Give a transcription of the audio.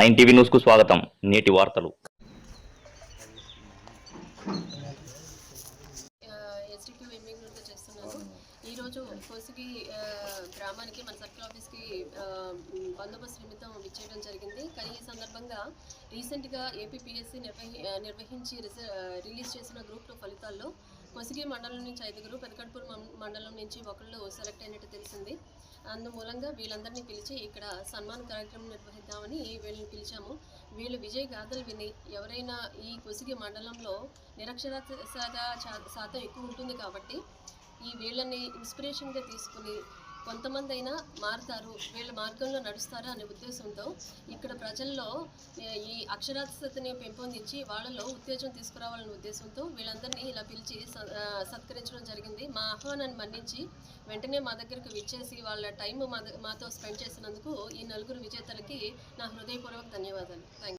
Nine TV న్యూస్కు స్వాగతం. నేటి వార్తలు. ఎస్డిక్యూ ఎంబీగా చేస్తున్నాను. ఈరోజు కోసిగి గ్రామానికి మన సర్కిల్ ఆఫీస్కి బందోబస్తు నిమిత్తం విచ్చేయడం జరిగింది. కానీ ఈ సందర్భంగా రీసెంట్గా ఏపీపీఎస్సీ నిర్వహించి రిలీజ్ చేసిన గ్రూప్ 2 ఫలితాల్లో కోసిగి మండలం నుంచి 5, పెదకట్పూర్ మండలం నుంచి 1 సెలెక్ట్ అయినట్టు తెలిసింది. అందుమూలంగా వీళ్ళందరినీ పిలిచి ఇక్కడ సన్మాన కార్యక్రమం నిర్వహిద్దామని వీళ్ళని పిలిచాము. వీళ్ళు విజయ గాథలు విని ఎవరైనా ఈ కోసిగి మండలంలో నిరక్షరాస్యత శాతం ఎక్కువ ఉంటుంది కాబట్టి వీళ్ళని ఇన్స్పిరేషన్గా తీసుకుని కొంతమంది అయినా మారుతారు, వీళ్ళ మార్గంలో నడుస్తారు అనే ఉద్దేశంతో ఇక్కడ ప్రజల్లో ఈ అక్షరాస్యతని పెంపొందించి వాళ్ళలో ఉత్తేజం తీసుకురావాలనే ఉద్దేశంతో వీళ్ళందరినీ ఇలా పిలిచి సత్కరించడం జరిగింది. మా ఆహ్వానాన్ని మన్నించి వెంటనే మా దగ్గరకు విచ్చేసి వాళ్ళ టైం మాతో స్పెండ్ చేసినందుకు ఈ 4 విజేతలకి నా హృదయపూర్వక ధన్యవాదాలు. Thank you.